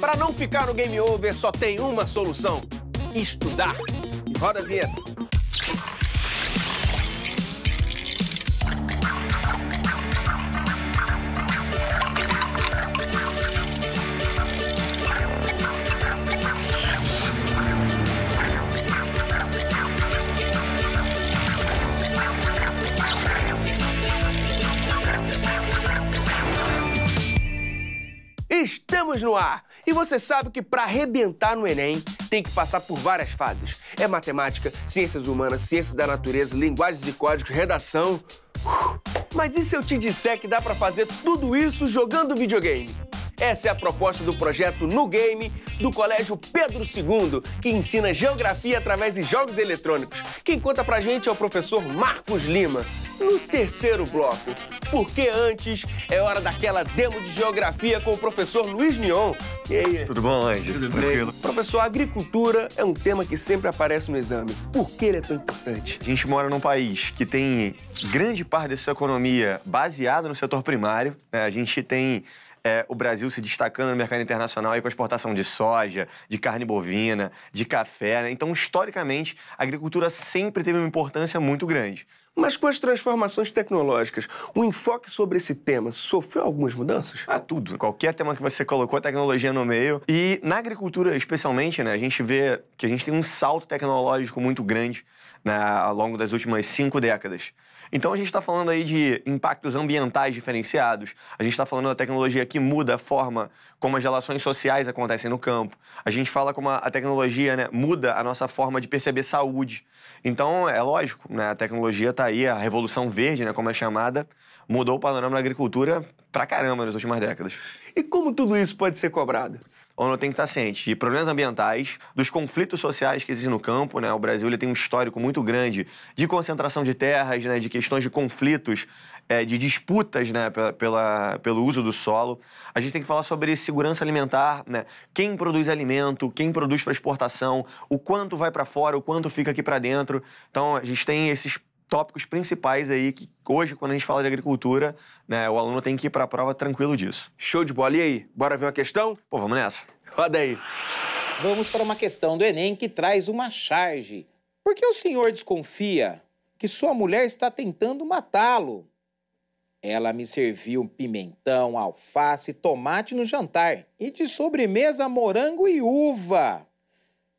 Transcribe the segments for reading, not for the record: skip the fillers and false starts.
Para não ficar no game over, só tem uma solução: estudar. E roda a vinheta. Estamos no ar! E você sabe que para arrebentar no Enem tem que passar por várias fases. É matemática, ciências humanas, ciências da natureza, linguagens e códigos, redação. Mas e se eu te disser que dá para fazer tudo isso jogando videogame? Essa é a proposta do projeto No Game do Colégio Pedro II, que ensina geografia através de jogos eletrônicos. Quem conta pra gente é o professor Marcos Lima, no terceiro bloco. Porque antes é hora daquela demo de geografia com o professor Luiz Mion. E aí? Tudo bom, Andy? Tudo tranquilo. Professor, a agricultura é um tema que sempre aparece no exame. Por que ele é tão importante? A gente mora num país que tem grande parte da sua economia baseada no setor primário, né? A gente tem o Brasil se destacando no mercado internacional aí com a exportação de soja, de carne bovina, de café, né? Então, historicamente, a agricultura sempre teve uma importância muito grande. Mas com as transformações tecnológicas, o enfoque sobre esse tema sofreu algumas mudanças? Tudo. Qualquer tema que você colocou a tecnologia no meio. E na agricultura, especialmente, né, a gente vê que a gente tem um salto tecnológico muito grande, né, ao longo das últimas 5 décadas. Então, a gente está falando aí de impactos ambientais diferenciados, a gente está falando da tecnologia que muda a forma como as relações sociais acontecem no campo, a gente fala como a tecnologia, né, muda a nossa forma de perceber saúde. Então, é lógico, né, a tecnologia está aí, a revolução verde, né, como é chamada, mudou o panorama da agricultura pra caramba nas últimas décadas. E como tudo isso pode ser cobrado? A ONU tem que estar ciente de problemas ambientais, dos conflitos sociais que existem no campo, né? O Brasil ele tem um histórico muito grande de concentração de terras, né? De questões de conflitos, de disputas, né? Pelo uso do solo. A gente tem que falar sobre segurança alimentar, né? Quem produz alimento, quem produz para exportação, o quanto vai para fora, o quanto fica aqui para dentro. Então, a gente tem esses tópicos principais aí que hoje, quando a gente fala de agricultura, né, o aluno tem que ir para a prova tranquilo disso. Show de bola. E aí, bora ver uma questão? Pô, vamos nessa. Roda aí. Vamos para uma questão do Enem que traz uma charge. Por que o senhor desconfia que sua mulher está tentando matá-lo? Ela me serviu pimentão, alface, tomate no jantar e de sobremesa morango e uva.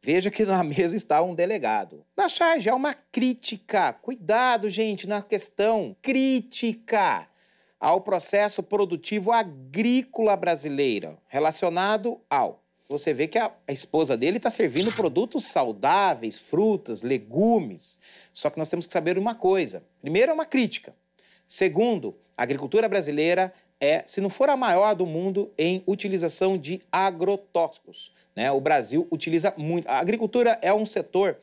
Veja que na mesa está um delegado. Na charge há uma crítica. Cuidado, gente, na questão. Crítica ao processo produtivo agrícola brasileiro, relacionado ao... Você vê que a esposa dele está servindo produtos saudáveis, frutas, legumes. Só que nós temos que saber uma coisa. Primeiro, é uma crítica. Segundo, a agricultura brasileira é, se não for a maior do mundo, em utilização de agrotóxicos. O Brasil utiliza muito. A agricultura é um setor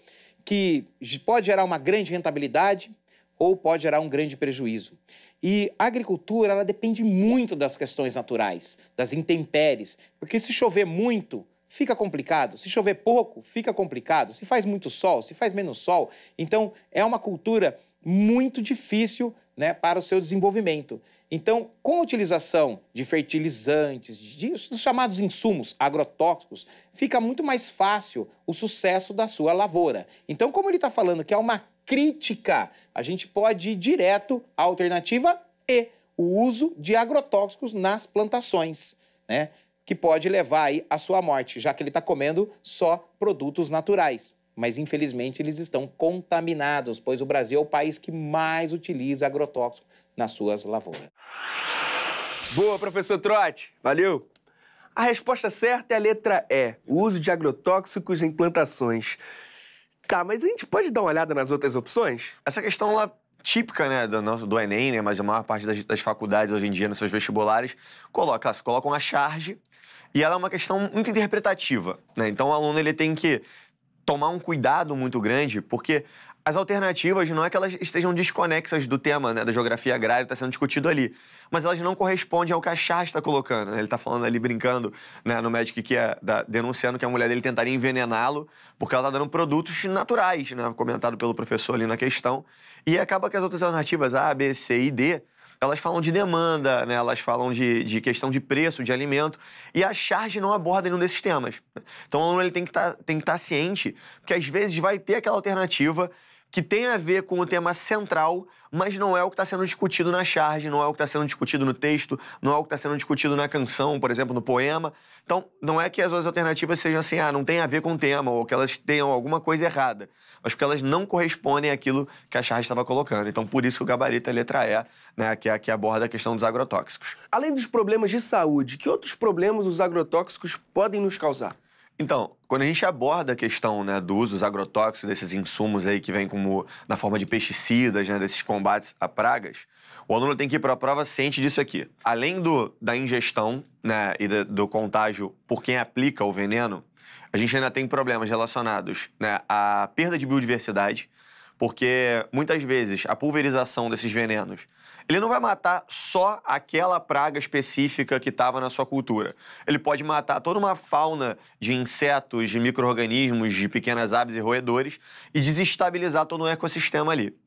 que pode gerar uma grande rentabilidade ou pode gerar um grande prejuízo. E a agricultura, ela depende muito das questões naturais, das intempéries, porque se chover muito, fica complicado. Se chover pouco, fica complicado. Se faz muito sol, se faz menos sol. Então, é uma cultura muito difícil, né, para o seu desenvolvimento. Então, com a utilização de fertilizantes, dos chamados insumos agrotóxicos, fica muito mais fácil o sucesso da sua lavoura. Então, como ele está falando que é uma crítica, a gente pode ir direto à alternativa E, o uso de agrotóxicos nas plantações, né, que pode levar aí à sua morte, já que ele está comendo só produtos naturais. Mas, infelizmente, eles estão contaminados, pois o Brasil é o país que mais utiliza agrotóxico nas suas lavouras. Boa, professor Trotti. Valeu. A resposta certa é a letra E, o uso de agrotóxicos em plantações. Tá, mas a gente pode dar uma olhada nas outras opções? Essa questão lá típica, né, do Enem, né, mas a maior parte das faculdades hoje em dia, nos seus vestibulares, colocam a charge e ela é uma questão muito interpretativa, né? Então o aluno ele tem que tomar um cuidado muito grande, porque as alternativas não é que elas estejam desconexas do tema, né, da geografia agrária que está sendo discutido ali, mas elas não correspondem ao que a charge está colocando, né? Ele está falando ali, brincando, né, no Magic, denunciando que a mulher dele tentaria envenená-lo porque ela está dando produtos naturais, né, comentado pelo professor ali na questão, e acaba que as outras alternativas A, B, C e D, elas falam de demanda, né? Elas falam de questão de preço, de alimento, e a charge não aborda nenhum desses temas. Então, o aluno ele tem que estar ciente que, às vezes, vai ter aquela alternativa que tem a ver com o tema central, mas não é o que está sendo discutido na charge, não é o que está sendo discutido no texto, não é o que está sendo discutido na canção, por exemplo, no poema. Então, não é que as outras alternativas sejam assim, não tem a ver com o tema, ou que elas tenham alguma coisa errada, mas porque elas não correspondem àquilo que a charge estava colocando. Então, por isso que o gabarito é a letra E, né, que aborda a questão dos agrotóxicos. Além dos problemas de saúde, que outros problemas os agrotóxicos podem nos causar? Então, quando a gente aborda a questão, né, do uso dos agrotóxicos, desses insumos aí que vêm como na forma de pesticidas, né, desses combates a pragas, o aluno tem que ir para a prova ciente disso aqui. Além da ingestão, né, e do contágio por quem aplica o veneno, a gente ainda tem problemas relacionados, né, à perda de biodiversidade, porque muitas vezes a pulverização desses venenos ele não vai matar só aquela praga específica que estava na sua cultura. Ele pode matar toda uma fauna de insetos, de micro-organismos, de pequenas aves e roedores e desestabilizar todo o ecossistema ali.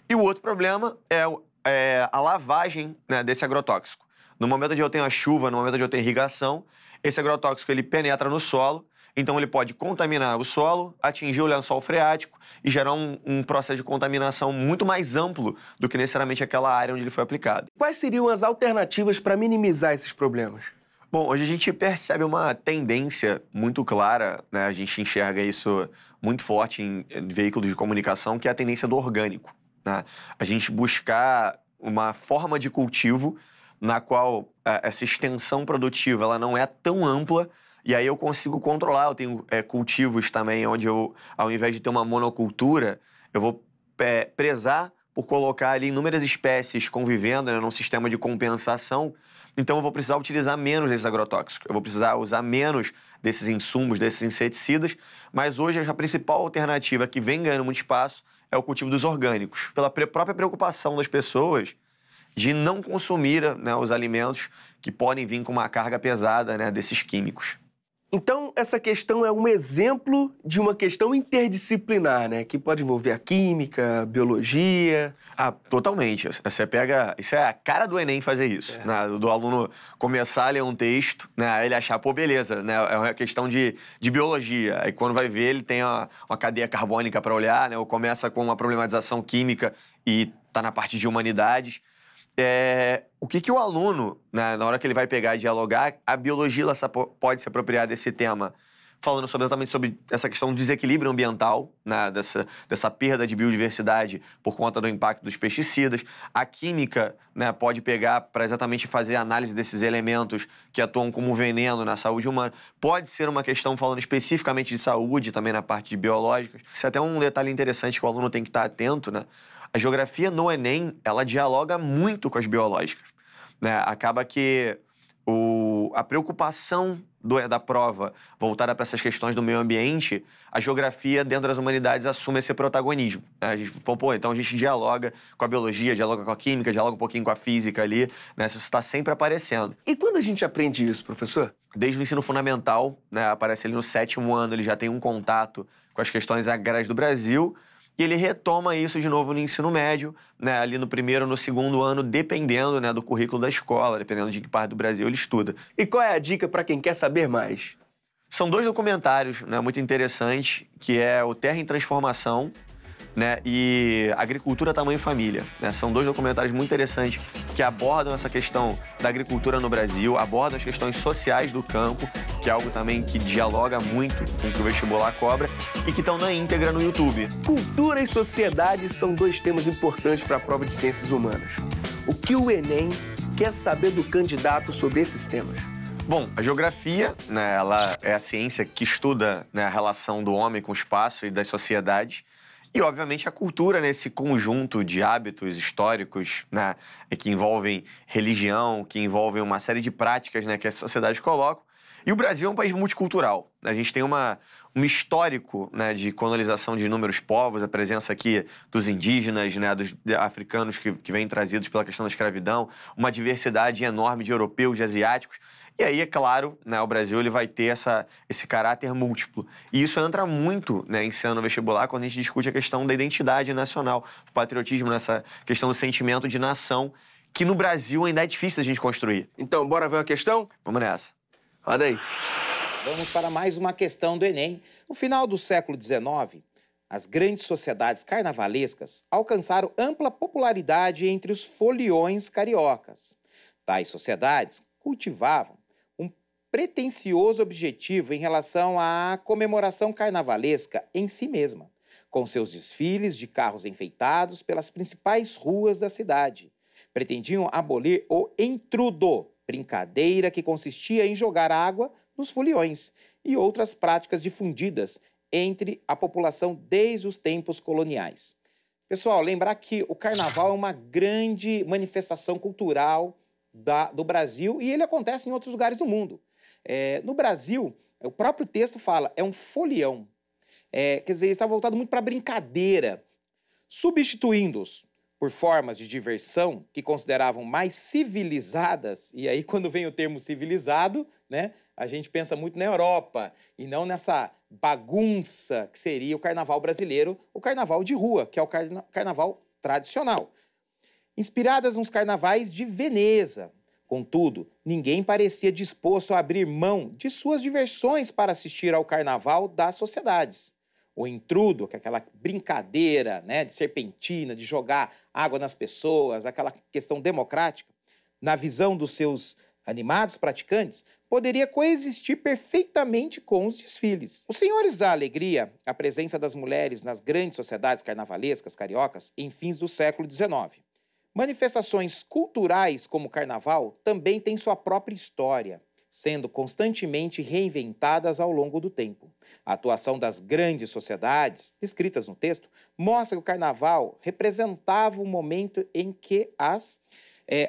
E o outro problema é a lavagem, né, desse agrotóxico. No momento onde eu tenho a chuva, no momento onde eu tenho irrigação, esse agrotóxico ele penetra no solo, então ele pode contaminar o solo, atingir o lençol freático e gerar um processo de contaminação muito mais amplo do que necessariamente aquela área onde ele foi aplicado. Quais seriam as alternativas para minimizar esses problemas? Bom, hoje a gente percebe uma tendência muito clara, né? A gente enxerga isso muito forte em veículos de comunicação, que é a tendência do orgânico, né? A gente buscar uma forma de cultivo na qual essa extensão produtiva ela não é tão ampla. E aí eu consigo controlar, eu tenho cultivos também onde eu, ao invés de ter uma monocultura, eu vou prezar por colocar ali inúmeras espécies convivendo, né, num sistema de compensação. Então eu vou precisar utilizar menos desses agrotóxicos, eu vou precisar usar menos desses insumos, desses inseticidas, mas hoje a principal alternativa que vem ganhando muito espaço é o cultivo dos orgânicos, pela própria preocupação das pessoas de não consumir, né, os alimentos que podem vir com uma carga pesada, né, desses químicos. Então, essa questão é um exemplo de uma questão interdisciplinar, né? Que pode envolver a química, a biologia... Totalmente. Você pega... Isso é a cara do Enem fazer isso, né? Do aluno começar a ler um texto, né? Aí ele achar, pô, beleza, né? É uma questão de biologia. Aí quando vai ver, ele tem uma cadeia carbônica para olhar, né? Ou começa com uma problematização química e tá na parte de humanidades. O que o aluno, né, na hora que ele vai pegar e dialogar, a biologia ela pode se apropriar desse tema, falando exatamente sobre essa questão do desequilíbrio ambiental, né, dessa perda de biodiversidade por conta do impacto dos pesticidas. A química, né, pode pegar para exatamente fazer análise desses elementos que atuam como veneno na saúde humana. Pode ser uma questão falando especificamente de saúde, também na parte de biológicas. Isso é até um detalhe interessante que o aluno tem que estar atento, né? A geografia no Enem, ela dialoga muito com as biológicas, né? Acaba que a preocupação da prova voltada para essas questões do meio ambiente, a geografia dentro das humanidades assume esse protagonismo, né? Então a gente dialoga com a biologia, dialoga com a química, dialoga um pouquinho com a física ali, né? Isso está sempre aparecendo. E quando a gente aprende isso, professor? Desde o ensino fundamental, né? Aparece ali no 7º ano, ele já tem um contato com as questões agrárias do Brasil, e ele retoma isso de novo no ensino médio, né, ali no 1º ou no 2º ano, dependendo, né, do currículo da escola, dependendo de que parte do Brasil ele estuda. E qual é a dica para quem quer saber mais? São 2 documentários, né, muito interessantes, que é o Terra em Transformação, né, e Agricultura, Tamanho e Família, né? São 2 documentários muito interessantes que abordam essa questão da agricultura no Brasil, abordam as questões sociais do campo, que é algo também que dialoga muito com o que o vestibular cobra, e que estão na íntegra no YouTube. Cultura e sociedade são 2 temas importantes para a prova de ciências humanas. O que o Enem quer saber do candidato sobre esses temas? Bom, a geografia, né, ela é a ciência que estuda, né, a relação do homem com o espaço e das sociedades. E, obviamente, a cultura, né, esse conjunto de hábitos históricos, né, que envolvem religião, que envolvem uma série de práticas, né, que as sociedades colocam. E o Brasil é um país multicultural. A gente tem um histórico, né, de colonização de inúmeros povos, a presença aqui dos indígenas, né, dos africanos que vêm trazidos pela questão da escravidão, uma diversidade enorme de europeus, de asiáticos. E aí, é claro, né, o Brasil ele vai ter esse caráter múltiplo. E isso entra muito, né, em cena no vestibular quando a gente discute a questão da identidade nacional, do patriotismo, nessa questão do sentimento de nação, que no Brasil ainda é difícil a gente construir. Então, bora ver uma questão? Vamos nessa. Roda aí. Vamos para mais uma questão do Enem. No final do século XIX, as grandes sociedades carnavalescas alcançaram ampla popularidade entre os foliões cariocas. Tais sociedades cultivavam um pretensioso objetivo em relação à comemoração carnavalesca em si mesma, com seus desfiles de carros enfeitados pelas principais ruas da cidade. Pretendiam abolir o entrudo, brincadeira que consistia em jogar água nos foliões, e outras práticas difundidas entre a população desde os tempos coloniais. Pessoal, lembrar que o carnaval é uma grande manifestação cultural do Brasil e ele acontece em outros lugares do mundo. No Brasil, o próprio texto fala, é um folião. Quer dizer, está voltado muito para a brincadeira, substituindo-os por formas de diversão que consideravam mais civilizadas, e aí quando vem o termo civilizado, né, a gente pensa muito na Europa e não nessa bagunça que seria o carnaval brasileiro, o carnaval de rua, que é o carnaval tradicional. Inspiradas nos carnavais de Veneza. Contudo, ninguém parecia disposto a abrir mão de suas diversões para assistir ao carnaval das sociedades. O intrudo, que é aquela brincadeira, né, de serpentina, de jogar água nas pessoas, aquela questão democrática, na visão dos seus animados praticantes, poderia coexistir perfeitamente com os desfiles. Os senhores da alegria, a presença das mulheres nas grandes sociedades carnavalescas cariocas em fins do século XIX. Manifestações culturais como o carnaval também têm sua própria história, sendo constantemente reinventadas ao longo do tempo. A atuação das grandes sociedades, descritas no texto, mostra que o carnaval representava o momento em que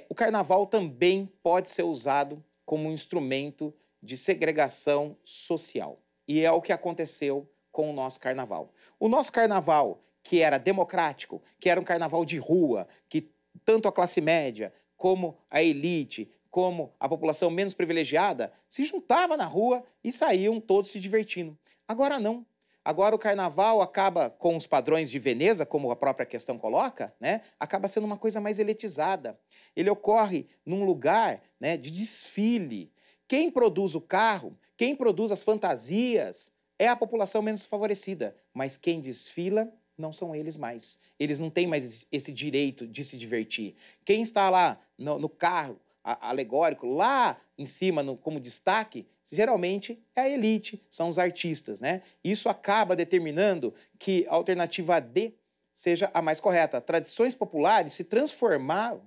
o carnaval também pode ser usado como um instrumento de segregação social. E é o que aconteceu com o nosso carnaval. O nosso carnaval, que era democrático, que era um carnaval de rua, que tanto a classe média como a elite, como a população menos privilegiada, se juntava na rua e saíam todos se divertindo. Agora não. Agora o carnaval acaba com os padrões de Veneza, como a própria questão coloca, né? Acaba sendo uma coisa mais elitizada. Ele ocorre num lugar, né, de desfile. Quem produz o carro, quem produz as fantasias, é a população menos favorecida. Mas quem desfila não são eles mais. Eles não têm mais esse direito de se divertir. Quem está lá no carro alegórico, lá em cima, como destaque, geralmente é a elite, são os artistas, né? Isso acaba determinando que a alternativa D seja a mais correta. Tradições populares se transformaram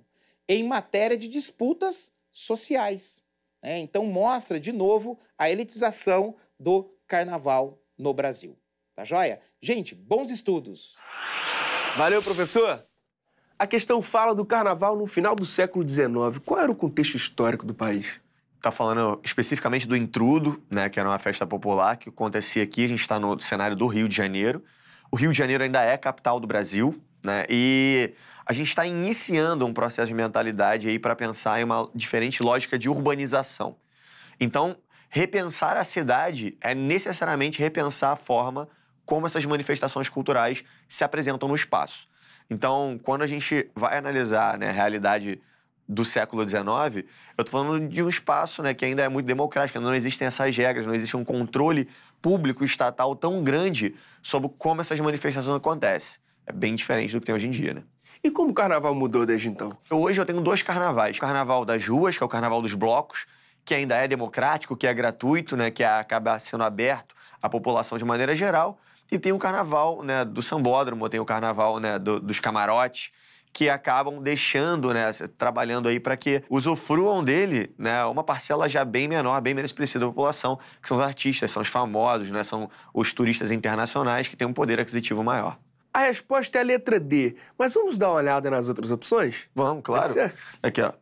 em matéria de disputas sociais, né? Então mostra, de novo, a elitização do carnaval no Brasil. Tá joia? Gente, bons estudos! Valeu, professor! A questão fala do carnaval no final do século XIX. Qual era o contexto histórico do país? Está falando especificamente do intrudo, né, que era uma festa popular que acontecia aqui. A gente está no cenário do Rio de Janeiro. O Rio de Janeiro ainda é capital do Brasil, né, e a gente está iniciando um processo de mentalidade aí para pensar em uma diferente lógica de urbanização. Então, repensar a cidade é necessariamente repensar a forma como essas manifestações culturais se apresentam no espaço. Então, quando a gente vai analisar, né, a realidade do século XIX, eu estou falando de um espaço, né, que ainda é muito democrático, não existem essas regras, não existe um controle público estatal tão grande sobre como essas manifestações acontecem. É bem diferente do que tem hoje em dia, né? E como o carnaval mudou desde então? Hoje eu tenho dois carnavais. O carnaval das ruas, que é o carnaval dos blocos, que ainda é democrático, que é gratuito, né, que acaba sendo aberto à população de maneira geral. E tem o carnaval, né, do sambódromo, tem o carnaval, né, dos camarotes, que acabam deixando, né, trabalhando aí para que usufruam dele, né, uma parcela já bem menor, bem menos expressiva da população, que são os artistas, são os famosos, né, são os turistas internacionais que têm um poder aquisitivo maior. A resposta é a letra D, mas vamos dar uma olhada nas outras opções? Vamos, claro. Aqui, ó.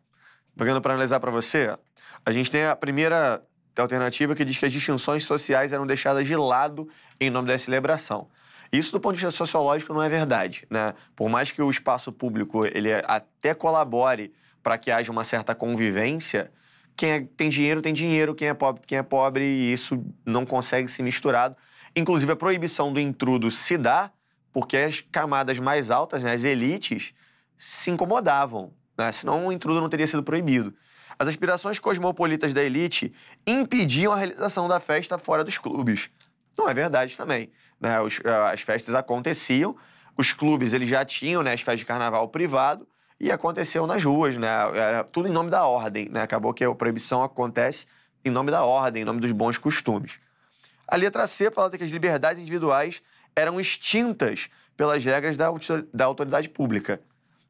Pegando para analisar para você, ó, a gente tem a primeira alternativa que diz que as distinções sociais eram deixadas de lado em nome da celebração. Isso, do ponto de vista sociológico, não é verdade, né? Por mais que o espaço público ele até colabore para que haja uma certa convivência, quem tem dinheiro, quem é pobre, e isso não consegue ser misturado. Inclusive, a proibição do intrudo se dá porque as camadas mais altas, né, as elites, se incomodavam, né? Senão o intrudo não teria sido proibido. As aspirações cosmopolitas da elite impediam a realização da festa fora dos clubes. Não é verdade também, né? As festas aconteciam, os clubes eles já tinham, né, as festas de carnaval privado e aconteceu nas ruas, né? Era tudo em nome da ordem, né? Acabou que a proibição acontece em nome da ordem, em nome dos bons costumes. A letra C fala que as liberdades individuais eram extintas pelas regras da autoridade pública.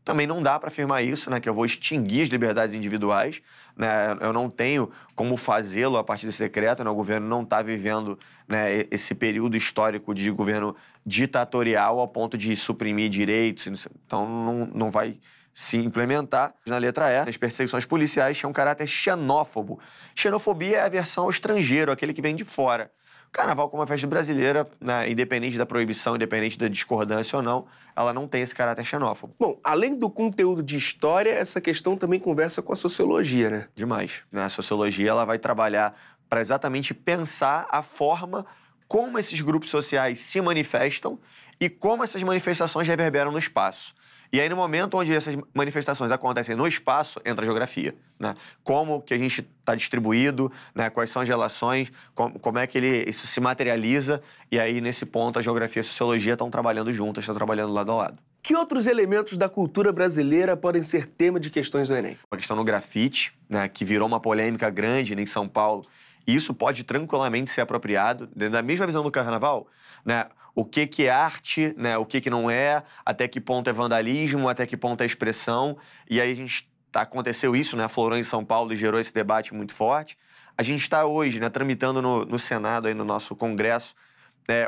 Também não dá para afirmar isso, né, que eu vou extinguir as liberdades individuais, né, eu não tenho como fazê-lo a partir desse decreto, né, o governo não está vivendo, né, esse período histórico de governo ditatorial ao ponto de suprimir direitos, então não vai se implementar. Na letra E, as perseguições policiais tinham um caráter xenófobo. Xenofobia é a versão ao estrangeiro, aquele que vem de fora. Carnaval, como uma festa brasileira, né, independente da proibição, independente da discordância ou não, ela não tem esse caráter xenófobo. Bom, além do conteúdo de história, essa questão também conversa com a sociologia, né? Demais. A sociologia ela vai trabalhar para exatamente pensar a forma como esses grupos sociais se manifestam e como essas manifestações reverberam no espaço. E aí, no momento onde essas manifestações acontecem no espaço, entra a geografia, né? Como que a gente está distribuído, né? Quais são as relações, como é que isso se materializa. E aí, nesse ponto, a geografia e a sociologia estão trabalhando juntas, estão trabalhando lado a lado. Que outros elementos da cultura brasileira podem ser tema de questões do Enem? A questão do grafite, né? Que virou uma polêmica grande em São Paulo. E isso pode tranquilamente ser apropriado, dentro da mesma visão do carnaval, né? O que é arte, né? O que não é, até que ponto é vandalismo, até que ponto é expressão. E aí aconteceu isso, né? Aflorou em São Paulo e gerou esse debate muito forte. A gente está hoje, né, tramitando no Senado, aí no nosso Congresso,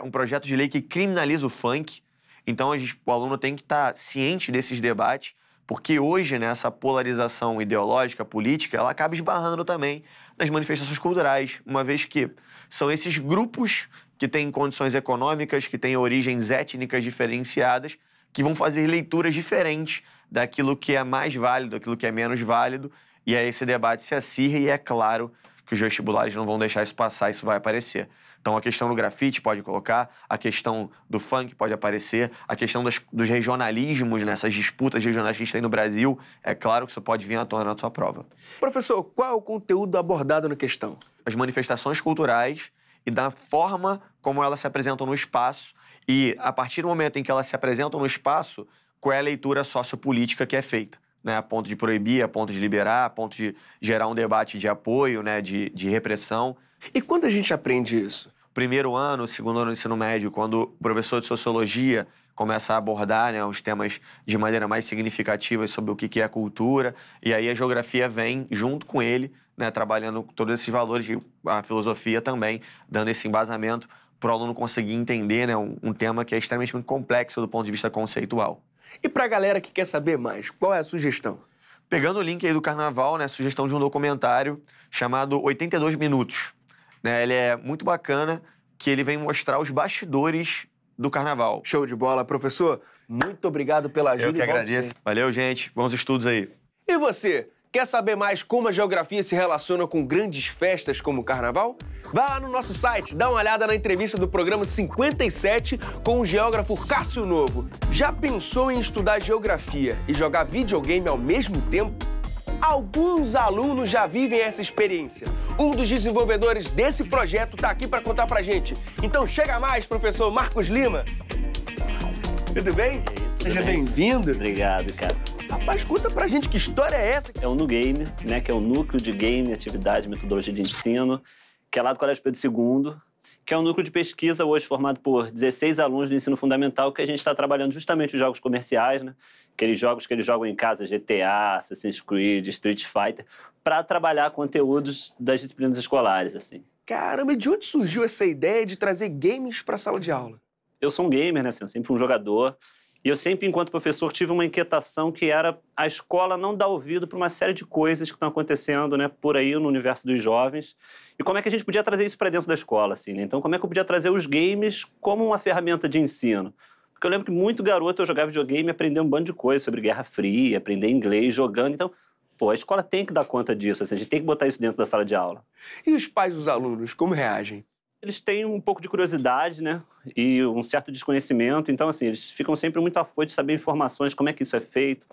um projeto de lei que criminaliza o funk. Então o aluno tem que estar ciente desses debates, porque hoje, né, essa polarização ideológica, política, ela acaba esbarrando também nas manifestações culturais, uma vez que são esses grupos que têm condições econômicas, que têm origens étnicas diferenciadas, que vão fazer leituras diferentes daquilo que é mais válido, daquilo que é menos válido, e aí esse debate se acirra e é claro que os vestibulares não vão deixar isso passar, isso vai aparecer. Então a questão do grafite pode colocar, a questão do funk pode aparecer, a questão dos regionalismos, nessas disputas regionais que a gente tem no Brasil, é claro que isso pode vir à tona na sua prova. Professor, qual é o conteúdo abordado na questão? As manifestações culturais e da forma como elas se apresentam no espaço e, a partir do momento em que elas se apresentam no espaço, qual é a leitura sociopolítica que é feita, né? A ponto de proibir, a ponto de liberar, a ponto de gerar um debate de apoio, né? de repressão. E quando a gente aprende isso? Primeiro ano, segundo ano do ensino médio, quando o professor de sociologia começa a abordar, né, os temas de maneira mais significativa sobre o que é a cultura, e aí a geografia vem junto com ele, né, trabalhando todos esses valores, e a filosofia também, dando esse embasamento para o aluno conseguir entender, né, um tema que é extremamente complexo do ponto de vista conceitual. E para a galera que quer saber mais, qual é a sugestão? Pegando o link aí do Carnaval, né, sugestão de um documentário chamado 82 Minutos. Né, ele é muito bacana, que ele vem mostrar os bastidores do Carnaval. Show de bola, professor. Muito obrigado pela ajuda. Eu que agradeço. Valeu, gente. Bons estudos aí. E você, quer saber mais como a geografia se relaciona com grandes festas como o Carnaval? Vai lá no nosso site, dá uma olhada na entrevista do programa 57 com o geógrafo Cássio Novo. Já pensou em estudar geografia e jogar videogame ao mesmo tempo? Alguns alunos já vivem essa experiência. Um dos desenvolvedores desse projeto está aqui para contar pra gente. Então chega mais, professor Marcos Lima. Tudo bem? Seja bem-vindo. Obrigado, cara. Rapaz, conta pra gente que história é essa. É o NuGame, né, que é o Núcleo de Game, Atividade e Metodologia de Ensino, que é lá do Colégio Pedro II, que é um núcleo de pesquisa hoje formado por 16 alunos do ensino fundamental, que a gente está trabalhando justamente os jogos comerciais, né? Aqueles jogos que eles jogam em casa, GTA, Assassin's Creed, Street Fighter, para trabalhar conteúdos das disciplinas escolares, assim. Caramba, e de onde surgiu essa ideia de trazer games para a sala de aula? Eu sou um gamer, né? Assim, eu sempre fui um jogador. E eu sempre, enquanto professor, tive uma inquietação que era a escola não dar ouvido para uma série de coisas que estão acontecendo, né, por aí no universo dos jovens. E como é que a gente podia trazer isso para dentro da escola, assim, né? Então, como é que eu podia trazer os games como uma ferramenta de ensino? Porque eu lembro que muito garoto eu jogava videogame e aprendia um bando de coisas sobre Guerra Fria, aprender inglês jogando. Então, pô, a escola tem que dar conta disso, assim, a gente tem que botar isso dentro da sala de aula. E os pais dos alunos, como reagem? Eles têm um pouco de curiosidade, né? E um certo desconhecimento. Então, assim, eles ficam sempre muito afoitos de saber informações, como é que isso é feito.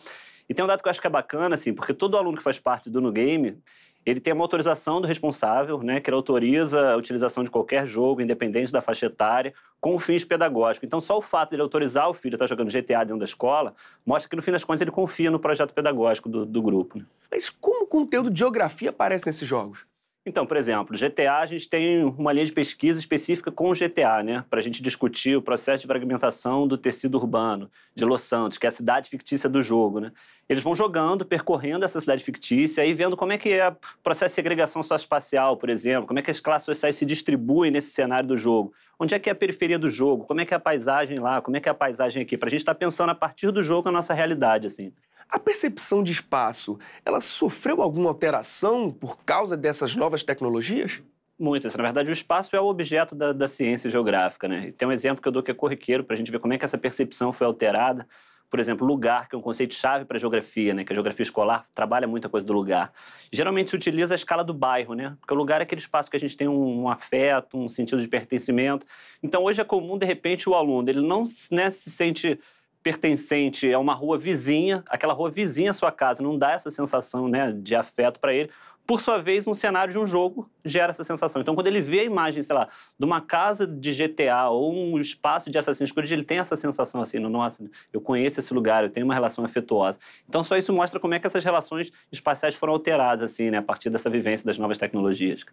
E tem um dado que eu acho que é bacana, assim, porque todo aluno que faz parte do No Game, ele tem uma autorização do responsável, né, que ele autoriza a utilização de qualquer jogo, independente da faixa etária, com fins pedagógicos. Então, só o fato de ele autorizar o filho a estar jogando GTA dentro da escola mostra que, no fim das contas, ele confia no projeto pedagógico do grupo. Né? Mas como o conteúdo de geografia aparece nesses jogos? Então, por exemplo, GTA, a gente tem uma linha de pesquisa específica com o GTA, né? Para a gente discutir o processo de fragmentação do tecido urbano de Los Santos, que é a cidade fictícia do jogo, né? Eles vão jogando, percorrendo essa cidade fictícia e vendo como é que é o processo de segregação socioespacial, por exemplo, como é que as classes sociais se distribuem nesse cenário do jogo, onde é que é a periferia do jogo, como é que é a paisagem lá, como é que é a paisagem aqui, para a gente estar pensando a partir do jogo a nossa realidade, assim. A percepção de espaço, ela sofreu alguma alteração por causa dessas novas tecnologias? Muitas. Na verdade, o espaço é o objeto da ciência geográfica, né? E tem um exemplo que eu dou que é corriqueiro para a gente ver como é que essa percepção foi alterada. Por exemplo, lugar, que é um conceito-chave para a geografia, né? Que a geografia escolar trabalha muita coisa do lugar. Geralmente se utiliza a escala do bairro, né? Porque o lugar é aquele espaço que a gente tem um afeto, um sentido de pertencimento. Então, hoje é comum, de repente, o aluno, ele não, né, se sente pertencente a uma rua vizinha, aquela rua vizinha à sua casa, não dá essa sensação, né, de afeto para ele. Por sua vez, um cenário de um jogo gera essa sensação. Então, quando ele vê a imagem, sei lá, de uma casa de GTA ou um espaço de Assassin's Creed, ele tem essa sensação assim, nossa, eu conheço esse lugar, eu tenho uma relação afetuosa. Então, só isso mostra como é que essas relações espaciais foram alteradas, assim, né, a partir dessa vivência das novas tecnologias.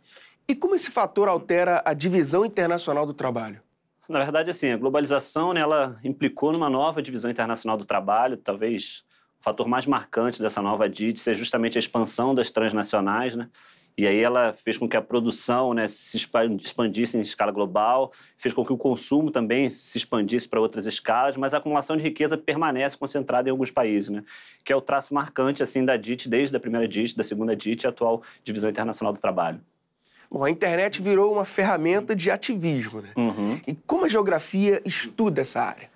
E como esse fator altera a divisão internacional do trabalho? Na verdade, assim, a globalização, né, ela implicou numa nova divisão internacional do trabalho. Talvez o fator mais marcante dessa nova DIT seja justamente a expansão das transnacionais, né? E aí ela fez com que a produção, né, se expandisse em escala global, fez com que o consumo também se expandisse para outras escalas, mas a acumulação de riqueza permanece concentrada em alguns países, né? Que é o traço marcante, assim, da DIT, desde a primeira DIT, da segunda DIT e a atual divisão internacional do trabalho. Bom, a internet virou uma ferramenta de ativismo, né? Uhum. E como a geografia estuda essa área?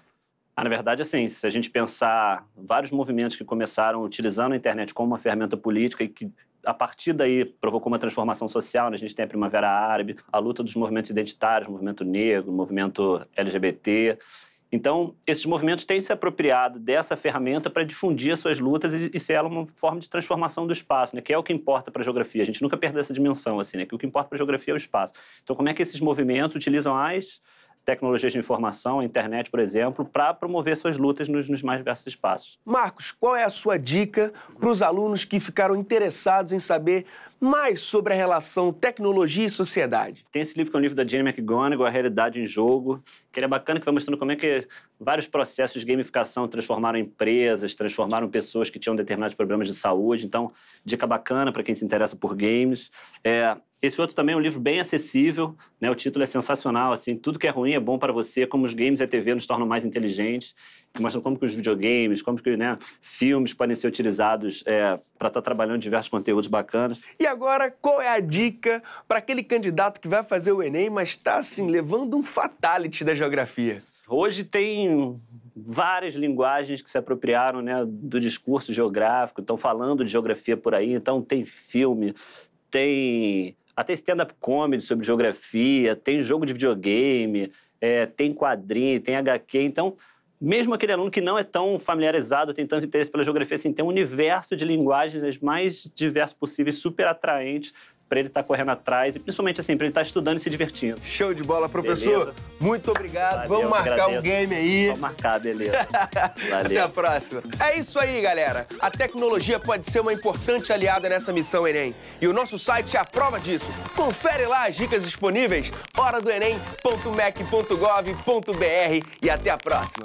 Na verdade, assim, se a gente pensar vários movimentos que começaram utilizando a internet como uma ferramenta política e que, a partir daí, provocou uma transformação social, né? A gente tem a Primavera Árabe, a luta dos movimentos identitários, o movimento negro, o movimento LGBT. Então, esses movimentos têm se apropriado dessa ferramenta para difundir as suas lutas e ser ela uma forma de transformação do espaço, né? Que é o que importa para a geografia. A gente nunca perde essa dimensão, assim, né? Que o que importa para a geografia é o espaço. Então, como é que esses movimentos utilizam as tecnologias de informação, a internet, por exemplo, para promover suas lutas nos mais diversos espaços? Marcos, qual é a sua dica para os alunos que ficaram interessados em saber mais sobre a relação tecnologia e sociedade? Tem esse livro que é um livro da Jane McGonigal, A Realidade em Jogo, que ele é bacana, que vai mostrando como é que vários processos de gamificação transformaram empresas, transformaram pessoas que tinham determinados problemas de saúde. Então, dica bacana para quem se interessa por games. Esse outro também é um livro bem acessível, né? O título é sensacional, assim, tudo que é ruim é bom para você, como os games e a TV nos tornam mais inteligentes, que mostram como que os videogames, como que, né, filmes podem ser utilizados para estar trabalhando diversos conteúdos bacanas. E agora, qual é a dica para aquele candidato que vai fazer o Enem, mas está, assim, levando um fatality da geografia? Hoje tem várias linguagens que se apropriaram, né, do discurso geográfico, estão falando de geografia por aí, então tem filme, tem até stand-up comedy sobre geografia, tem jogo de videogame, tem quadrinho, tem HQ, então mesmo aquele aluno que não é tão familiarizado, tem tanto interesse pela geografia, assim, tem um universo de linguagens as mais diversas possíveis, super atraentes, para ele estar correndo atrás e principalmente assim, para ele estar estudando e se divertindo. Show de bola, professor. Beleza. Muito obrigado. Valeu, vamos marcar um game aí. Vamos marcar, beleza. Valeu. Até a próxima. É isso aí, galera. A tecnologia pode ser uma importante aliada nessa missão Enem. E o nosso site é a prova disso. Confere lá as dicas disponíveis. horadoenem.mec.gov.br e até a próxima.